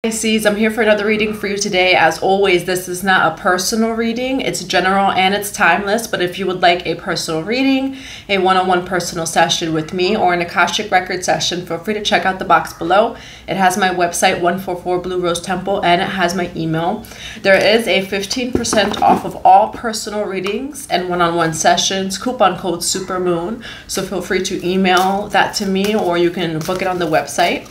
Pisces, I'm here for another reading for you today. As always, this is not a personal reading. It's general and it's timeless. But if you would like a personal reading, a one-on-one personal session with me, or an Akashic record session, feel free to check out the box below. It has my website, 144 Blue Rose Temple, and it has my email. There is a 15% off of all personal readings and one-on-one sessions, coupon code SUPERMOON. So feel free to email that to me, or you can book it on the website.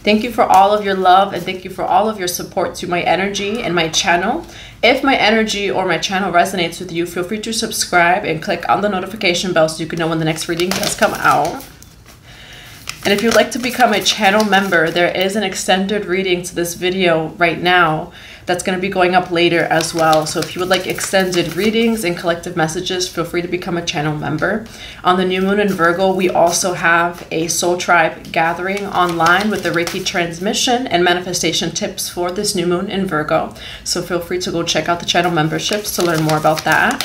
Thank you for all of your love, and thank you for all of your support to my energy and my channel. If my energy or my channel resonates with you, feel free to subscribe and click on the notification bell so you can know when the next reading does come out. And if you'd like to become a channel member, there is an extended reading to this video right now that's going to be going up later as well. So if you would like extended readings and collective messages, feel free to become a channel member. On the new moon in Virgo, we also have a Soul Tribe gathering online with the Reiki transmission and manifestation tips for this new moon in Virgo. So feel free to go check out the channel memberships to learn more about that.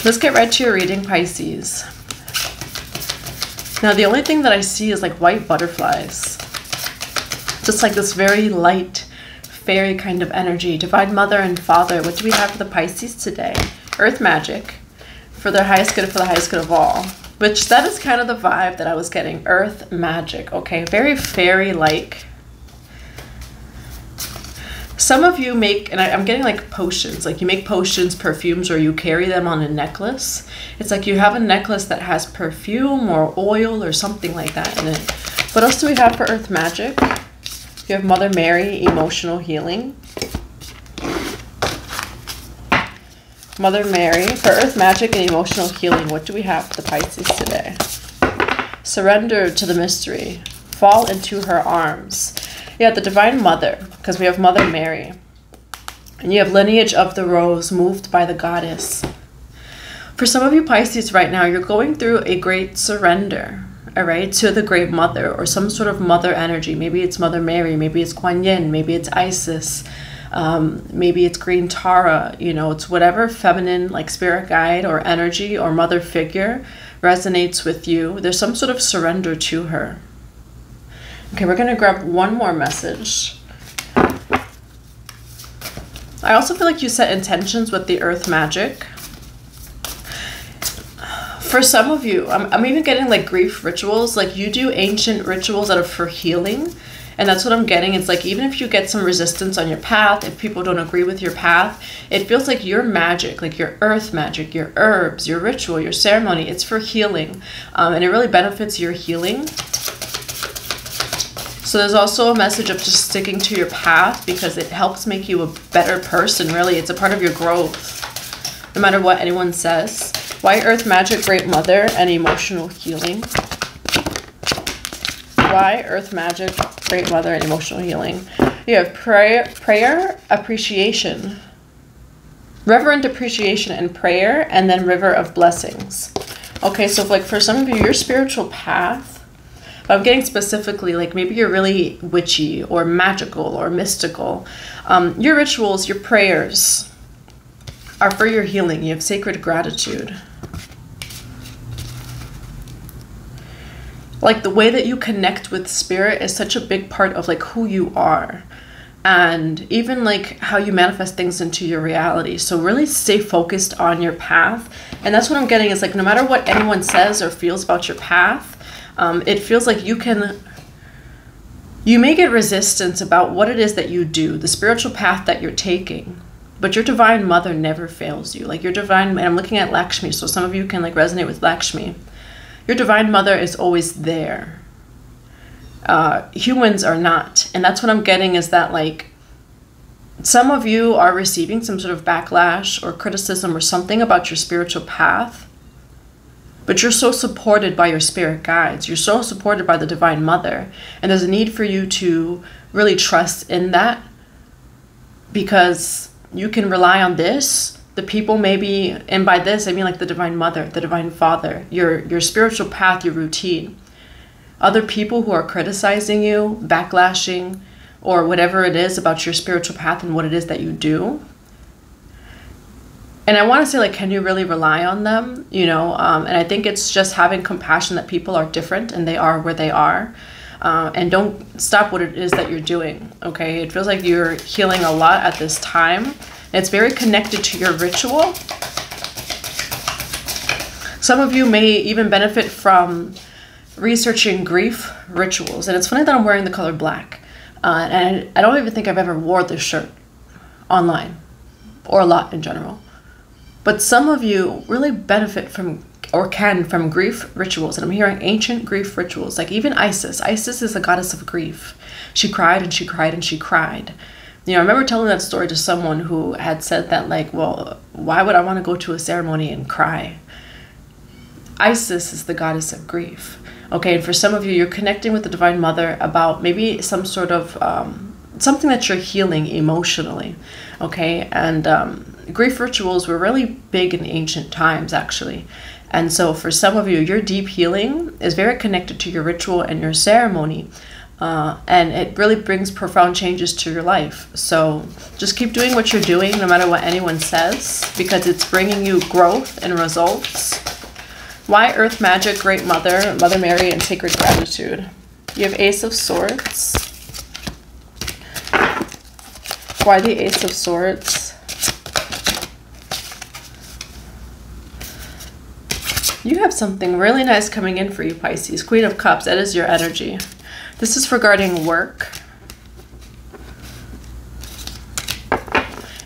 Let's get right to your reading, Pisces. Now, the only thing that I see is like white butterflies. Just like this very light, fairy kind of energy. Divine Mother and Father, what do we have for the Pisces today? Earth magic, for their highest good, for the highest good of all. Which, that is kind of the vibe that I was getting. Earth magic, okay? Very fairy-like. Some of you make, and I'm getting like potions, like you make potions, perfumes, or you carry them on a necklace. It's like you have a necklace that has perfume or oil or something like that in it. What else do we have for Earth magic? You have Mother Mary, emotional healing. Mother Mary, for Earth magic and emotional healing, what do we have for the Pisces today? Surrender to the mystery. Fall into her arms. Yeah, the Divine Mother, because we have Mother Mary. And you have lineage of the rose, moved by the goddess. For some of you Pisces right now, you're going through a great surrender, all right, to the Great Mother, or some sort of mother energy. Maybe it's Mother Mary, maybe it's Kuan Yin, maybe it's Isis, maybe it's Green Tara. You know, it's whatever feminine, like spirit guide or energy or mother figure resonates with you. There's some sort of surrender to her. Okay, we're going to grab one more message. I also feel like you set intentions with the Earth magic. For some of you, I'm even getting like grief rituals. Like you do ancient rituals that are for healing. And that's what I'm getting. It's like even if you get some resistance on your path, if people don't agree with your path, it feels like your magic, like your earth magic, your herbs, your ritual, your ceremony, it's for healing. And it really benefits your healing. So there's also a message of just sticking to your path because it helps make you a better person, really. It's a part of your growth, no matter what anyone says. Why Earth magic, Great Mother, and emotional healing? Why Earth magic, Great Mother, and emotional healing? You have prayer, appreciation, reverent appreciation and prayer, and then river of blessings. Okay, so like for some of you, your spiritual path, but I'm getting specifically like maybe you're really witchy or magical or mystical. Your rituals, your prayers are for your healing. You have sacred gratitude. Like the way that you connect with spirit is such a big part of like who you are. And even like how you manifest things into your reality. So really stay focused on your path. And that's what I'm getting is like no matter what anyone says or feels about your path, it feels like you may get resistance about what it is that you do, the spiritual path that you're taking, but your Divine Mother never fails you. Like your Divine, and I'm looking at Lakshmi, so some of you can like resonate with Lakshmi. Your Divine Mother is always there. Humans are not. And that's what I'm getting is that like some of you are receiving some sort of backlash or criticism or something about your spiritual path. But you're so supported by your spirit guides. You're so supported by the Divine Mother. And there's a need for you to really trust in that because you can rely on this. The people maybe, and by this, I mean like the Divine Mother, the Divine Father, your spiritual path, your routine. Other people who are criticizing you, backlashing, or whatever it is about your spiritual path and what it is that you do. And I want to say, like, can you really rely on them? You know, and I think it's just having compassion that people are different and they are where they are. and don't stop what it is that you're doing, okay? It feels like you're healing a lot at this time. It's very connected to your ritual. Some of you may even benefit from researching grief rituals. And it's funny that I'm wearing the color black. And I don't even think I've ever wore this shirt online, or a lot in general. But some of you really benefit from, or can, from grief rituals. And I'm hearing ancient grief rituals, like even Isis. Isis is a goddess of grief. She cried and she cried and she cried. You know, I remember telling that story to someone who had said that, like, well, why would I want to go to a ceremony and cry? Isis is the goddess of grief. Okay, and for some of you, you're connecting with the Divine Mother about maybe some sort of, something that you're healing emotionally. Okay, and grief rituals were really big in ancient times, actually. And so for some of you, your deep healing is very connected to your ritual and your ceremony. And it really brings profound changes to your life. So just keep doing what you're doing, no matter what anyone says, because it's bringing you growth and results. Why Earth Magic, Great Mother, Mother Mary, and Sacred Gratitude? You have Ace of Swords. Why the Ace of Swords? You have something really nice coming in for you, Pisces. Queen of Cups, that is your energy. This is regarding work.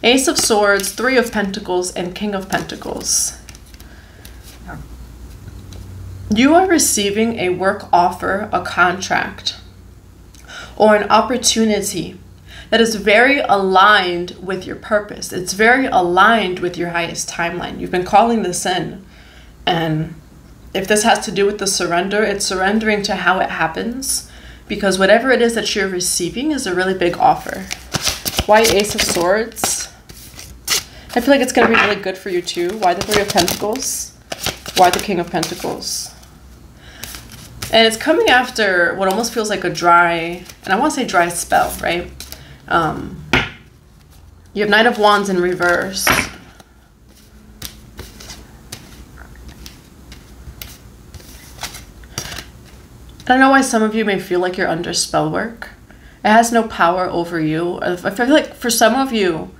Ace of Swords, Three of Pentacles, and King of Pentacles. You are receiving a work offer, a contract, or an opportunity that is very aligned with your purpose. It's very aligned with your highest timeline. You've been calling this in. And if this has to do with the surrender, it's surrendering to how it happens, because whatever it is that you're receiving is a really big offer. Why Ace of Swords? I feel like it's going to be really good for you too. Why the Three of Pentacles? Why the King of Pentacles? And it's coming after what almost feels like a dry, and I want to say dry spell, right? You have Knight of Wands in reverse. I don't know why some of you may feel like you're under spell work. It has no power over you. I feel like for some of you,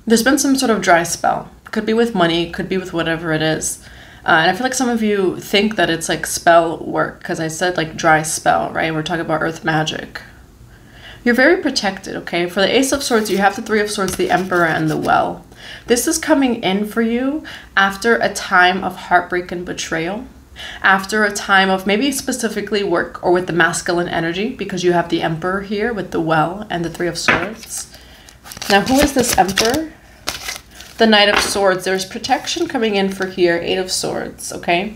there's been some sort of dry spell. Could be with money, could be with whatever it is. And I feel like some of you think that it's like spell work, because I said like dry spell, right? We're talking about earth magic. You're very protected, okay? For the Ace of Swords, you have the Three of Swords, the Emperor, and the Well. This is coming in for you after a time of heartbreak and betrayal. After a time of maybe specifically work or with the masculine energy, because you have the Emperor here with the Well and the Three of Swords. Now, who is this Emperor? The Knight of Swords. There's protection coming in for here. Eight of Swords, okay?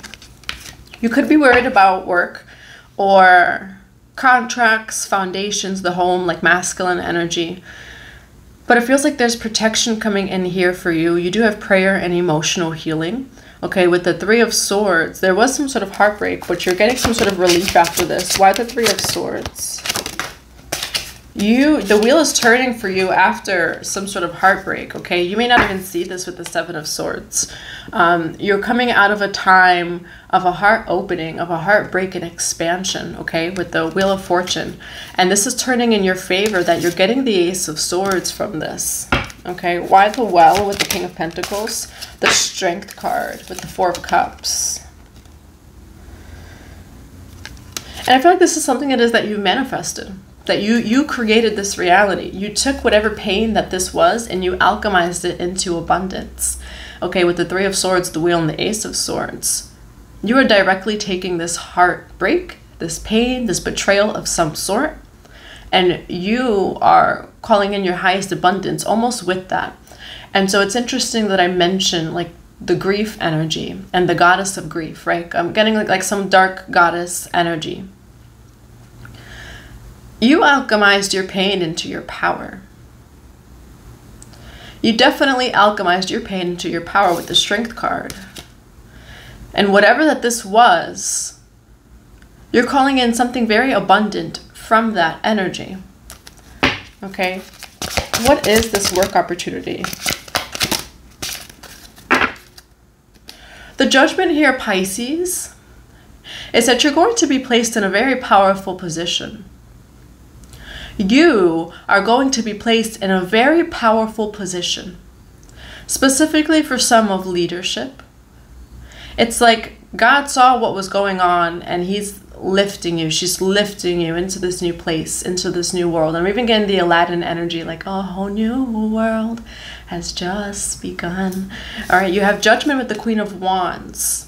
You could be worried about work or contracts, foundations, the home, like masculine energy. But it feels like there's protection coming in here for you. You do have prayer and emotional healing. Okay, with the Three of Swords, there was some sort of heartbreak, but you're getting some sort of relief after this. Why the Three of Swords? The wheel is turning for you after some sort of heartbreak, okay? You may not even see this with the Seven of Swords. You're coming out of a time of a heart opening, of a heartbreak and expansion, okay, with the Wheel of Fortune. And this is turning in your favor, that you're getting the Ace of Swords from this, okay? Why the Well with the King of Pentacles? The Strength card with the Four of Cups. And I feel like this is something it is that you manifested. That you created this reality. You took whatever pain that this was and you alchemized it into abundance. Okay, with the Three of Swords, the Wheel, and the Ace of Swords. You are directly taking this heartbreak, this pain, this betrayal of some sort, and you are calling in your highest abundance almost with that. And so it's interesting that I mentioned like the grief energy and the goddess of grief, right? I'm getting like some dark goddess energy. You alchemized your pain into your power. You definitely alchemized your pain into your power with the Strength card. And whatever that this was, you're calling in something very abundant from that energy. Okay? What is this work opportunity? The Judgment here, Pisces, is that you're going to be placed in a very powerful position. You are going to be placed in a very powerful position, specifically for some of leadership. It's like God saw what was going on and he's lifting you. She's lifting you into this new place, into this new world. I'm even getting the Aladdin energy, like a whole new world has just begun. All right, you have Judgment with the Queen of Wands.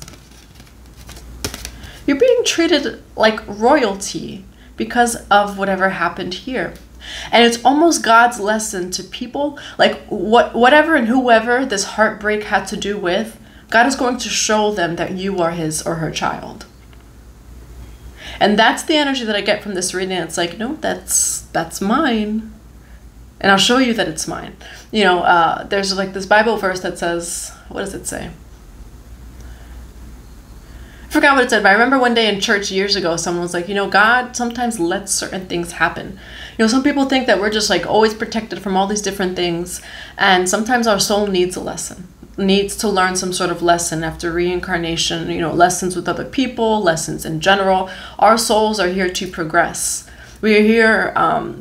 You're being treated like royalty because of whatever happened here. And it's almost God's lesson to people, like whatever and whoever this heartbreak had to do with, God is going to show them that you are his or her child. And that's the energy that I get from this reading. It's like, no, that's mine. And I'll show you that it's mine. You know, there's like this Bible verse that says, what does it say? I forgot what it said, but I remember one day in church years ago, someone was like, you know, God sometimes lets certain things happen. You know, some people think that we're just like always protected from all these different things. And sometimes our soul needs a lesson, needs to learn some sort of lesson after reincarnation, you know, lessons with other people, lessons in general. Our souls are here to progress. We are here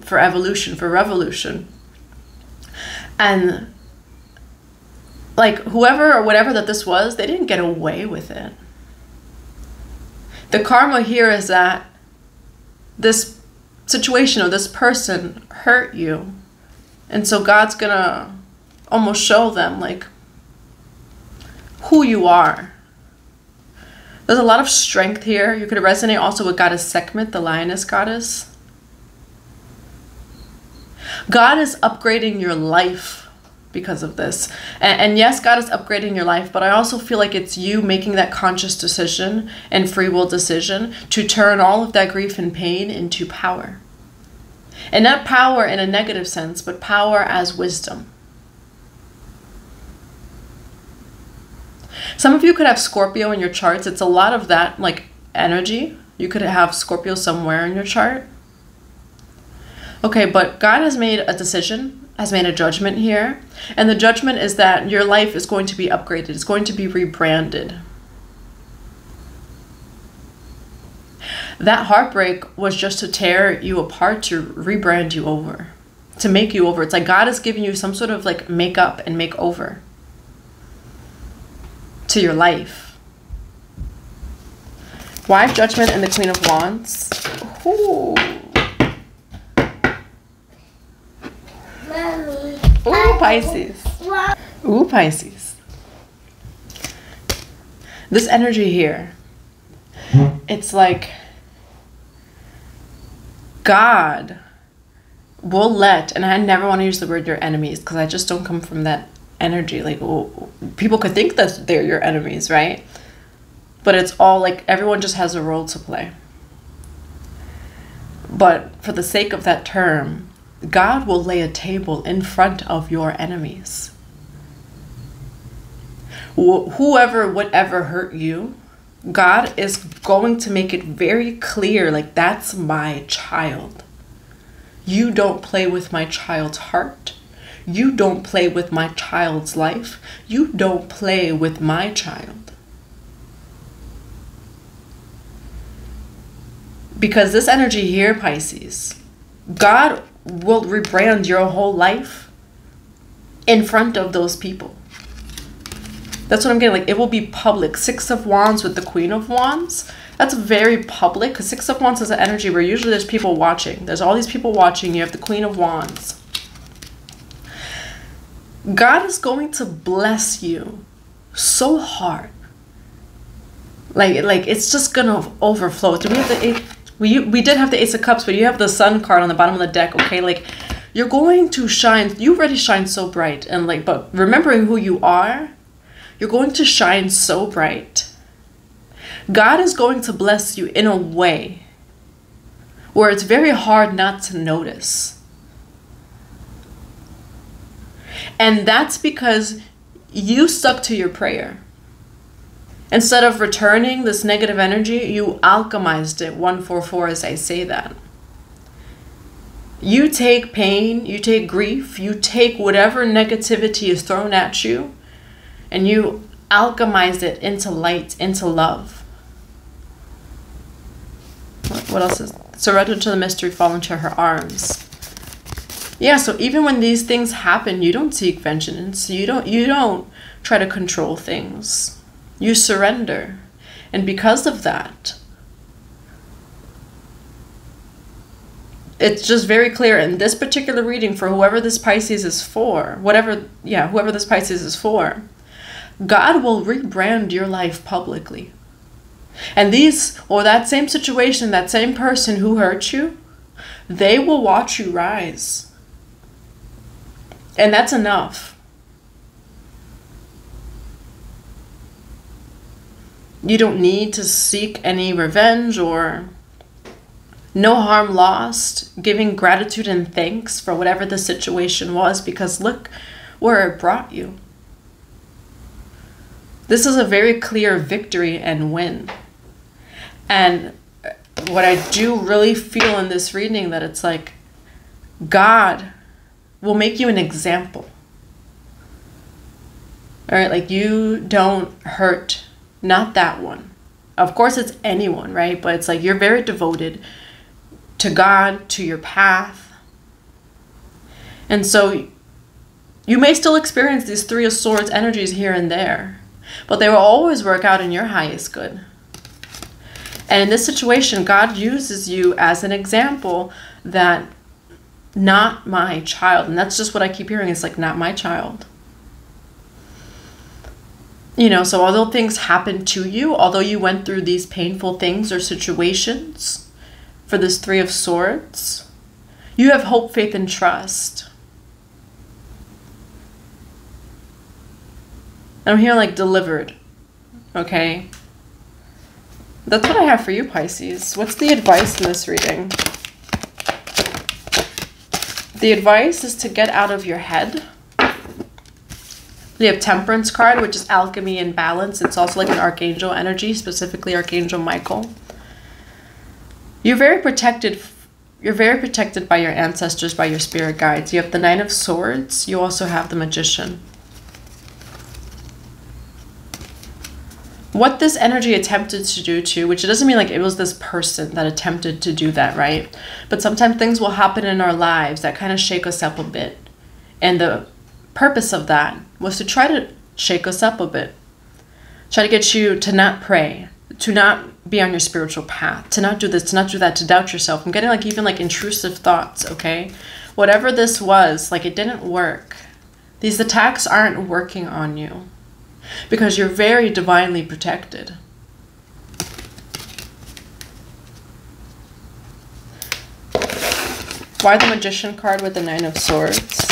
for evolution, for revolution. And like whoever or whatever that this was, they didn't get away with it. The karma here is that this situation or this person hurt you. And so God's gonna almost show them like who you are. There's a lot of strength here. You could resonate also with Goddess Sekhmet, the lioness goddess. God is upgrading your life because of this. And yes, God is upgrading your life, but I also feel like it's you making that conscious decision and free will decision to turn all of that grief and pain into power. And not power in a negative sense, but power as wisdom. Some of you could have Scorpio in your charts. It's a lot of that like energy. You could have Scorpio somewhere in your chart. Okay, but God has made a decision, has made a judgment here. And the judgment is that your life is going to be upgraded. It's going to be rebranded. That heartbreak was just to tear you apart, to rebrand you over, to make you over. It's like God is giving you some sort of like makeup and makeover to your life. Why Judgment and the Queen of Wands? Ooh. Ooh, Pisces. Ooh, Pisces. This energy here, it's like God will let, and I never want to use the word your enemies because I just don't come from that energy. Like, oh, people could think that they're your enemies, right? But it's all like everyone just has a role to play. But for the sake of that term, God will lay a table in front of your enemies. Whoever, whatever hurt you, God is going to make it very clear, like, that's my child. You don't play with my child's heart. You don't play with my child's life. You don't play with my child. Because this energy here, Pisces, God will rebrand your whole life in front of those people. That's what I'm getting. Like, it will be public. Six of Wands with the Queen of Wands. That's very public, because Six of Wands is an energy where usually there's people watching. There's all these people watching. You have the Queen of Wands. God is going to bless you so hard. Like it's just gonna overflow. Do we have the Eight? We did have the Ace of Cups, but you have the Sun card on the bottom of the deck. Okay, like, you're going to shine. You already shine so bright, and like, but remembering who you are, you're going to shine so bright. God is going to bless you in a way where it's very hard not to notice. And that's because you stuck to your prayer. Instead of returning this negative energy, you alchemized it. 144 as I say that. You take pain, you take grief, you take whatever negativity is thrown at you, and you alchemize it into light, into love. What else is surrender to the mystery, fall into her arms. Yeah, so even when these things happen, you don't seek vengeance. You don't try to control things. You surrender. And because of that, it's just very clear in this particular reading for whoever this Pisces is for, whoever this Pisces is for, God will rebrand your life publicly. And that same situation, that same person who hurt you, they will watch you rise. And that's enough. You don't need to seek any revenge or no harm lost, giving gratitude and thanks for whatever the situation was, because look where it brought you. This is a very clear victory and win. And what I do really feel in this reading, that it's like God will make you an example. All right, like you don't hurt, not that one. Of course it's anyone, right? But it's like you're very devoted to God, to your path. And so you may still experience these Three of Swords energies here and there, but they will always work out in your highest good. And in this situation, God uses you as an example that not my child. And that's just what I keep hearing. It's like, not my child. You know, so although things happen to you, although you went through these painful things or situations for this Three of Swords, you have hope, faith, and trust. I'm here like delivered. Okay? That's what I have for you, Pisces. What's the advice in this reading? The advice is to get out of your head. We have Temperance card, which is alchemy and balance. It's also like an archangel energy, specifically Archangel Michael. You're very protected. You're very protected by your ancestors, by your spirit guides. You have the Nine of Swords. You also have the Magician. What this energy attempted to do to, which it doesn't mean like it was this person that attempted to do that, right? But sometimes things will happen in our lives that kind of shake us up a bit. And the purpose of that was to try to shake us up a bit. Try to get you to not pray, to not be on your spiritual path, to not do this, to not do that, to doubt yourself. I'm getting like even like intrusive thoughts, okay? Whatever this was, like it didn't work. These attacks aren't working on you, because you're very divinely protected. Why the Magician card with the Nine of Swords?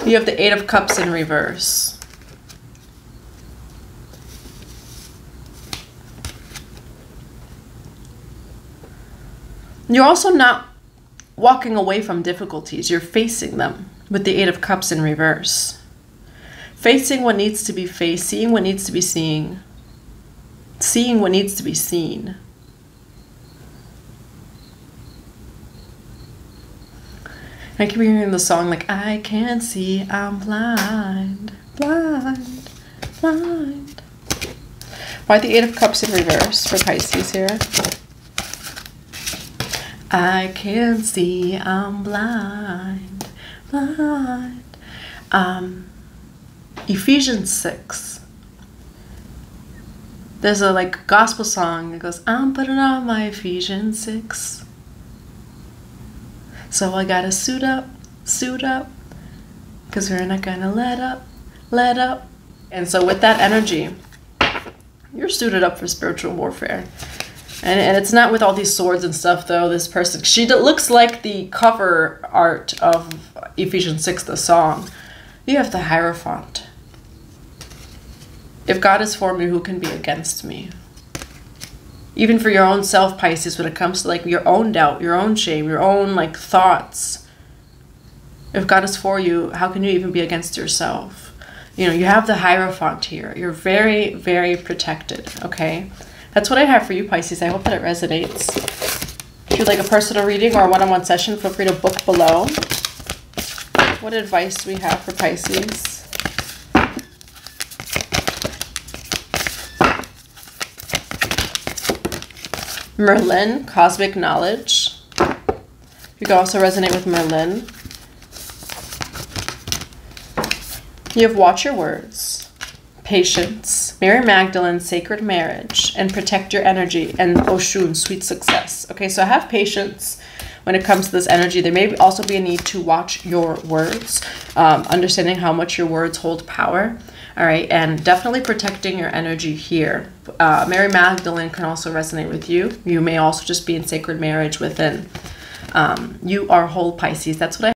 You have the Eight of Cups in reverse. You're also not walking away from difficulties. You're facing them with the Eight of Cups in reverse. Facing what needs to be faced, seeing what needs to be seen, seeing what needs to be seen. I keep hearing the song like, I can't see, I'm blind, blind, blind. Why the Eight of Cups in reverse for Pisces here? I can't see, I'm blind, blind. Ephesians 6. There's a like gospel song that goes, I'm putting on my Ephesians 6. So I gotta suit up, because we're not gonna let up. And so with that energy, you're suited up for spiritual warfare. And it's not with all these swords and stuff, though. This person, she looks like the cover art of Ephesians 6, the song. You have the Hierophant. If God is for me, who can be against me? Even for your own self, Pisces, when it comes to like your own doubt, your own shame, your own like thoughts. If God is for you, how can you even be against yourself? You know, you have the Hierophant here. You're very, very protected, okay? That's what I have for you, Pisces. I hope that it resonates. If you'd like a personal reading or a one-on-one session, feel free to book below. What advice do we have for Pisces? Merlin, cosmic knowledge. You can also resonate with Merlin. You have watch your words, patience, Mary Magdalene, sacred marriage, and protect your energy, and Oshun, sweet success. Okay, so have patience when it comes to this energy. There may also be a need to watch your words, understanding how much your words hold power. All right, and definitely protecting your energy here. Mary Magdalene can also resonate with you. You may also just be in sacred marriage within. You are whole, Pisces. That's what I